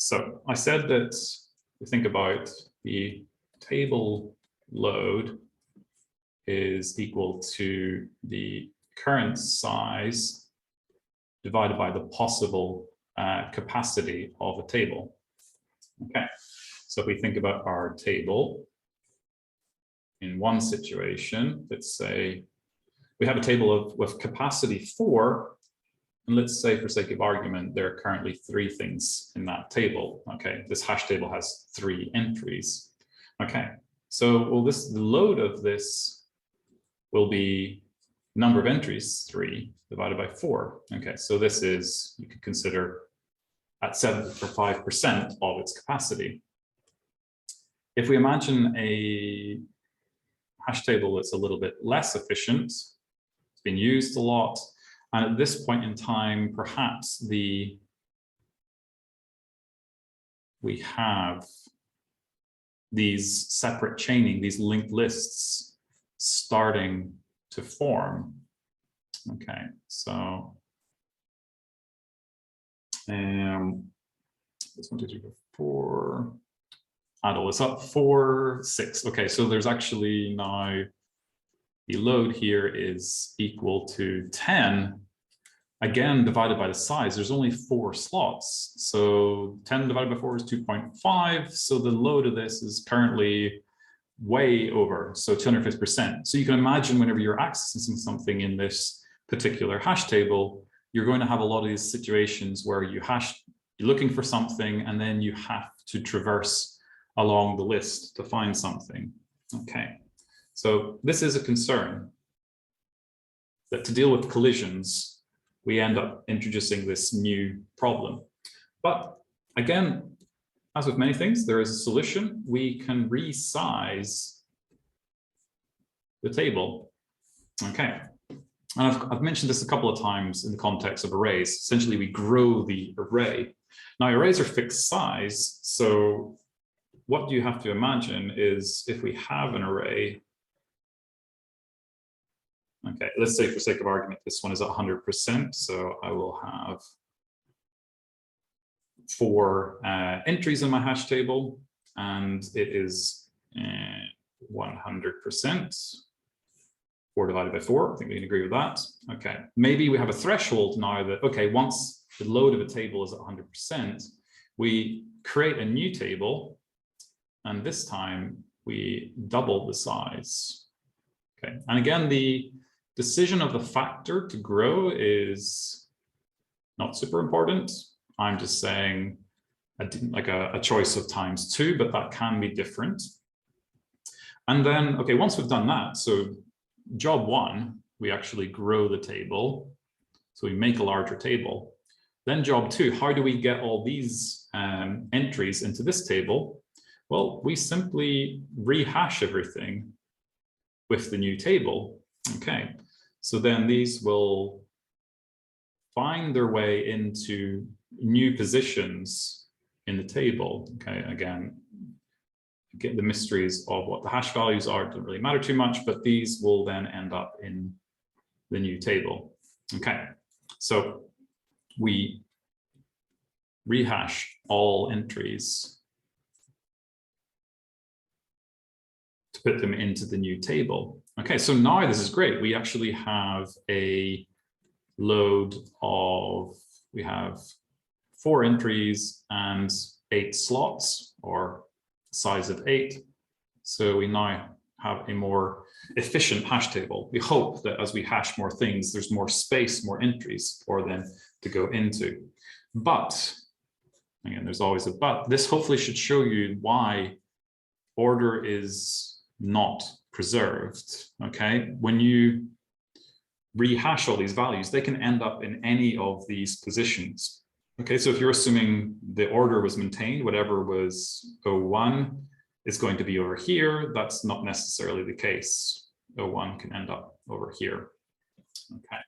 So I said that we think about the table load is equal to the current size divided by the possible capacity of a table. Okay, so if we think about our table, in one situation, let's say we have a table with capacity 4, and let's say for sake of argument, there are currently 3 things in that table. Okay, this hash table has 3 entries. Okay, so well, the load of this will be number of entries 3 divided by 4. Okay, so this is, you could consider at 75% of its capacity. If we imagine a hash table that's a little bit less efficient, it's been used a lot, and at this point in time, perhaps we have these separate chaining, these linked lists starting to form. Okay, so this 1, 2, 3, 4. Add all this up, 4, 6. Okay, so there's actually now the load here is equal to 10. Again, divided by the size, there's only 4 slots. So 10 divided by 4 is 2.5. So the load of this is currently way over, so 250%. So you can imagine whenever you're accessing something in this particular hash table, you're going to have a lot of these situations where you're looking for something and then you have to traverse along the list to find something. Okay, so this is a concern that to deal with collisions, we end up introducing this new problem. But again, as with many things, there is a solution. We can resize the table. Okay, and I've mentioned this a couple of times in the context of arrays. Essentially, we grow the array. Now, arrays are fixed size, so what you have to imagine is if we have an array, okay, let's say for sake of argument, this one is 100%, so I will have 4 entries in my hash table, and it is 100%. 4 divided by 4, I think we can agree with that. Okay, maybe we have a threshold now that, okay, once the load of a table is at 100%, we create a new table, and this time we double the size. Okay, and again, the decision of the factor to grow is not super important. I'm just saying like a choice of ×2, but that can be different. And then, okay, once we've done that, so job 1, we actually grow the table. So we make a larger table. Then job 2, how do we get all these entries into this table? Well, we simply rehash everything with the new table. Okay, so then these will find their way into new positions in the table. Okay, again, get the mysteries of what the hash values are, don't really matter too much, but these will then end up in the new table. Okay, so we rehash all entries to put them into the new table. Okay, so now this is great. We actually have a load of, we have 4 entries and 8 slots, or size of 8. So we now have a more efficient hash table. We hope that as we hash more things, there's more space, more entries for them to go into. But, again, there's always a but. This hopefully should show you why order is not preserved. Okay, when you rehash all these values, they can end up in any of these positions. Okay, so if you're assuming the order was maintained, whatever was 01 is going to be over here, that's not necessarily the case. 01 can end up over here. Okay.